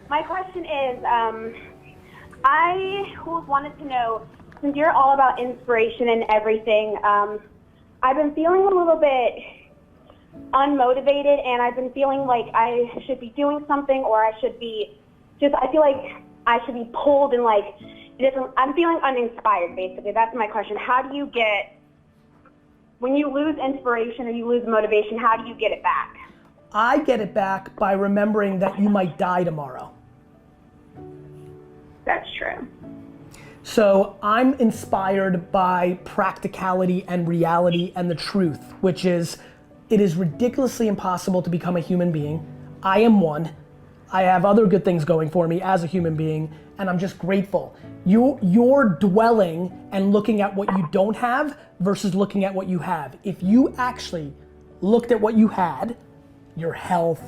My question is, I wanted to know, since you're all about inspiration and everything, I've been feeling a little bit unmotivated, and I've been feeling like I should be doing something, or I should be I feel like I should be pulled in like different, I'm feeling uninspired, basically. That's my question. How do you get, when you lose inspiration or you lose motivation, how do you get it back? I get it back by remembering that you might die tomorrow. That's true. So I'm inspired by practicality and reality and the truth, which is, it is ridiculously impossible to become a human being. I am one. I have other good things going for me as a human being, and I'm just grateful. You're dwelling and looking at what you don't have versus looking at what you have. If you actually looked at what you had, your health,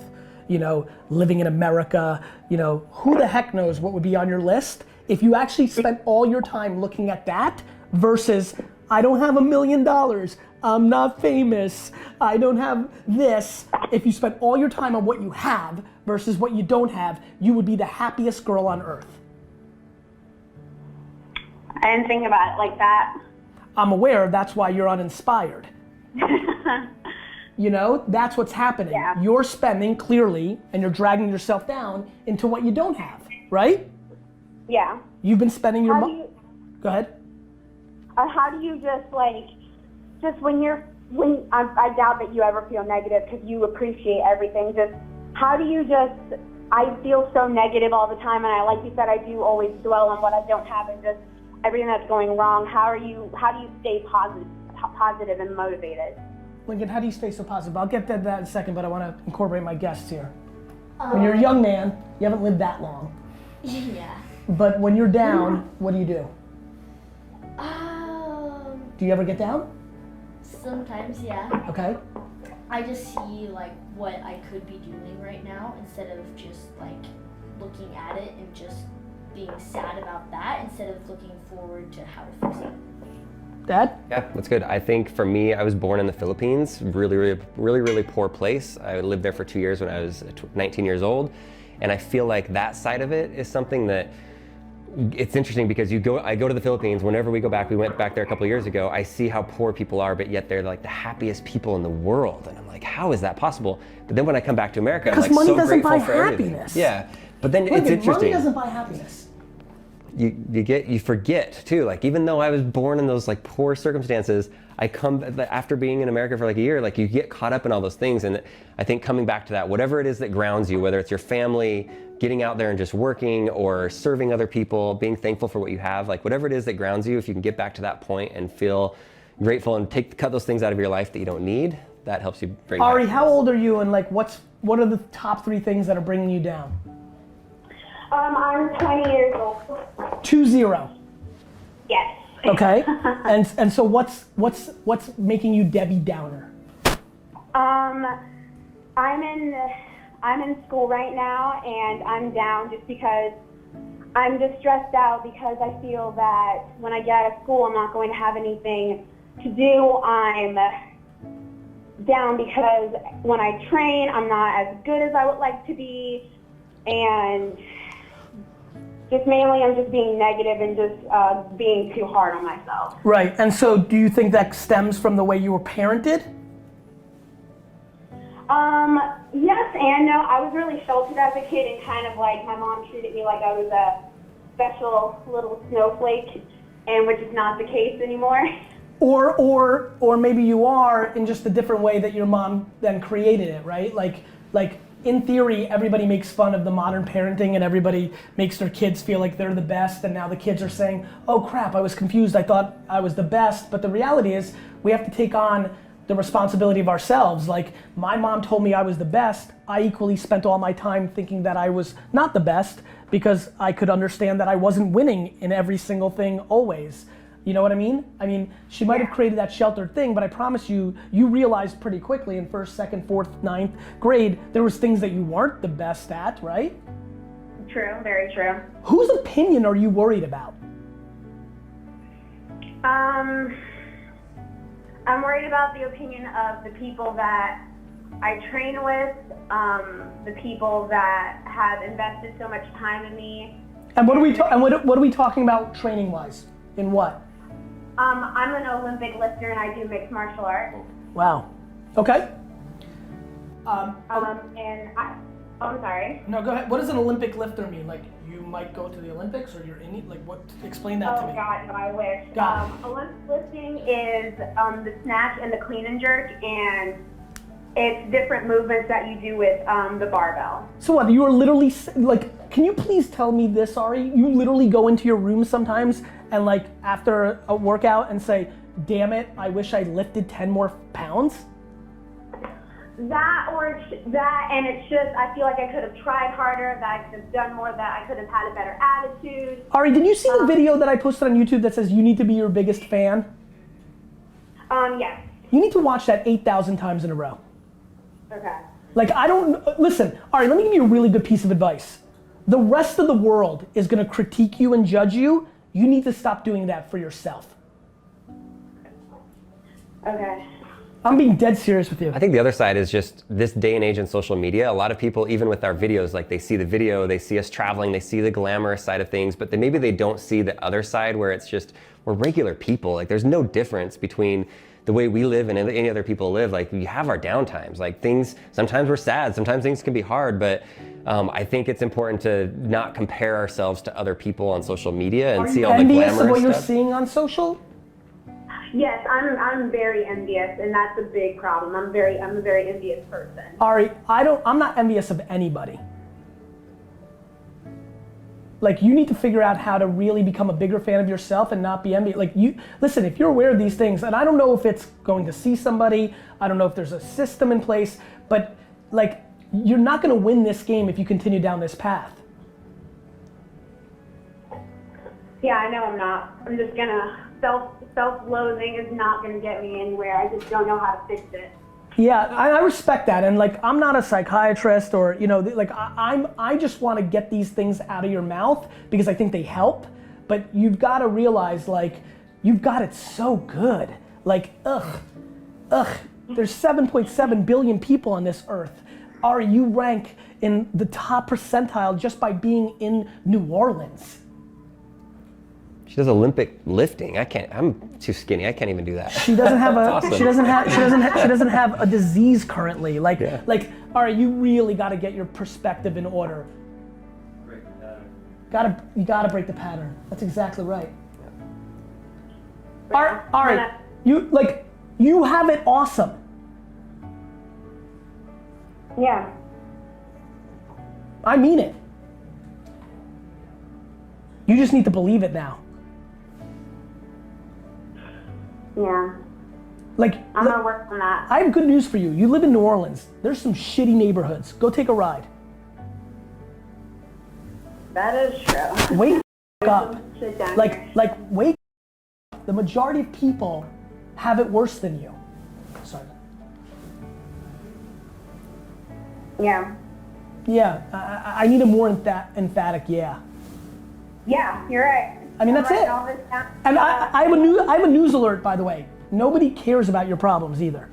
living in America, who the heck knows what would be on your list? If you actually spent all your time looking at that versus, I don't have $1 million, I'm not famous, I don't have this. If you spent all your time on what you have versus what you don't have, you would be the happiest girl on earth. I didn't think about it like that. I'm aware that's why you're uninspired. That's what's happening. Yeah. You're spending clearly, and you're dragging yourself down into what you don't have, right? Yeah. You've been spending your money. Go ahead. How do you just I doubt that you ever feel negative because you appreciate everything. I feel so negative all the time, and like you said, I do always dwell on what I don't have and just everything that's going wrong. How do you stay positive and motivated? Lincoln, how do you stay so positive? I'll get to that in a second, but I want to incorporate my guests here. When you're a young man, you haven't lived that long. Yeah. But when you're down, what do you do? Do you ever get down? Sometimes, yeah. Okay. I just see what I could be doing right now instead of just looking at it and just being sad about that instead of looking forward to how to fix it. Dad? Yeah, that's good. I think for me, I was born in the Philippines, really poor place. I lived there for 2 years when I was 19 years old. And I feel like that side of it is something that it's interesting because I go to the Philippines, whenever we go back, we went back there a couple of years ago, I see how poor people are, but yet they're like the happiest people in the world. And I'm like, how is that possible? But then when I come back to America, I'm like so grateful for everything. Happiness. Yeah, but then it's interesting. Money doesn't buy happiness. You forget too, even though I was born in those poor circumstances, I come after being in America for a year, you get caught up in all those things. And I think coming back to that, whatever it is that grounds you, whether it's your family, getting out there and just working or serving other people, being thankful for what you have, whatever it is that grounds you, if you can get back to that point and feel grateful and cut those things out of your life that you don't need, that helps you bring Ari, happiness. how old are you, and what are the top 3 things that are bringing you down? I'm 20 years old. 20. Yes. Okay. and so what's making you Debbie Downer? I'm in school right now, and I'm down just because I'm just stressed out because I feel that when I get out of school, I'm not going to have anything to do. I'm down because when I train, I'm not as good as I would like to be, and just mainly I'm just being negative and just being too hard on myself. Right, and so do you think that stems from the way you were parented? Yes and no. I was really sheltered as a kid, and kind of my mom treated me like I was a special little snowflake, and which is not the case anymore. Or maybe you are in just a different way that your mom then created it, right? Like in theory, everybody makes fun of the modern parenting and everybody makes their kids feel like they're the best, and now the kids are saying, oh crap, I was confused, I thought I was the best. But the reality is we have to take on the responsibility of ourselves. My mom told me I was the best. I equally spent all my time thinking that I was not the best because I could understand that I wasn't winning in every single thing always. You know what I mean? She might have created that sheltered thing, but I promise you, you realized pretty quickly in 1st, 2nd, 4th, 9th grade, there was things that you weren't the best at, right? True, very true. Whose opinion are you worried about? I'm worried about the opinion of the people that I train with, the people that have invested so much time in me. And what are we talking about training wise? In what? I'm an Olympic lifter and I do mixed martial arts. Wow. Okay. I'm sorry. No, go ahead. What does an Olympic lifter mean? Like you might go to the Olympics, or you're in it? Like what? Explain that to me. Oh God, no, I wish. Got it. Olympic lifting is the snatch and the clean and jerk, and it's different movements that you do with the barbell. So what? You are literally like. Can you please tell me this, Ari? You literally go into your room sometimes and like after a workout and say, "Damn it, I wish I lifted 10 more pounds." That and it's just, I feel like I could have tried harder, that I could have done more, that I could have had a better attitude. Ari, did you see the video that I posted on YouTube that says you need to be your biggest fan? Yes. You need to watch that 8,000 times in a row. Okay. Like listen, Ari, let me give you a really good piece of advice. The rest of the world is gonna critique you and judge you. You need to stop doing that for yourself. Okay. I'm being dead serious with you. I think the other side is just this day and age in social media. A lot of people, even with our videos, like they see the video, they see us traveling, they see the glamorous side of things, but maybe they don't see the other side where it's just, we're regular people. Like there's no difference between the way we live and any other people live. Like we have our downtimes. Like things, sometimes we're sad, sometimes things can be hard, but I think it's important to not compare ourselves to other people on social media and see all the glamorous stuff. Are you envious of what you're seeing on social? Yes, I'm very envious, and that's a big problem. I'm a very envious person. Ari, I'm not envious of anybody. Like you need to figure out how to really become a bigger fan of yourself and not be envious. Like listen, if you're aware of these things, and I don't know if it's going to see somebody, I don't know if there's a system in place, but like you're not gonna win this game if you continue down this path. Yeah, I know I'm not. I'm just gonna, self-loathing is not gonna get me anywhere. I just don't know how to fix it. Yeah, I respect that, and like I'm not a psychiatrist or like I just want to get these things out of your mouth because I think they help. But you've got to realize like you've got it so good. Like there's 7.7 billion people on this earth. Ari, you rank in the top percentile just by being in New Orleans. She does Olympic lifting. I'm too skinny. I can't even do that. She doesn't have awesome. she doesn't have a disease currently. Like Ari, you really got to get your perspective in order. Break the pattern. You gotta break the pattern. That's exactly right. Yeah. Ari, you have it awesome. Yeah. I mean it. You just need to believe it now. Yeah. Like I'm gonna work on that. I have good news for you. You live in New Orleans. There's some shitty neighborhoods. Go take a ride. That is true. Wake up. Sit down here. Like wake up. The majority of people have it worse than you. Sorry. Yeah. Yeah, I need a more emphatic yeah. Yeah, you're right. I mean, that's it. All this down. And I have a news alert, by the way. Nobody cares about your problems either.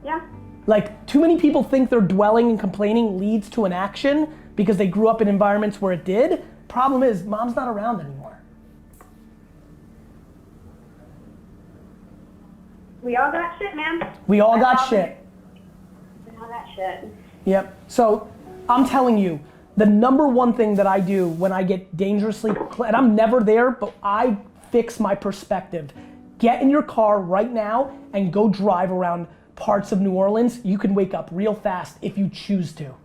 Yeah. Like, too many people think their dwelling and complaining leads to an action because they grew up in environments where it did. Problem is, mom's not around anymore. We all got shit, man. We all got shit. We all got shit. Yep. So, I'm telling you, the number one thing that I do when I get dangerously, and I'm never there, but I fix my perspective. Get in your car right now and go drive around parts of New Orleans. You can wake up real fast if you choose to.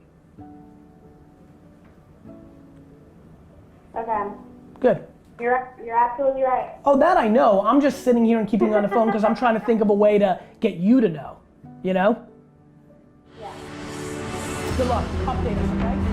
Okay. Good. You're absolutely right. Oh, that I know. I'm just sitting here and keeping you on the phone because I'm trying to think of a way to get you to know, you know? Yeah. Good luck. Update us, okay?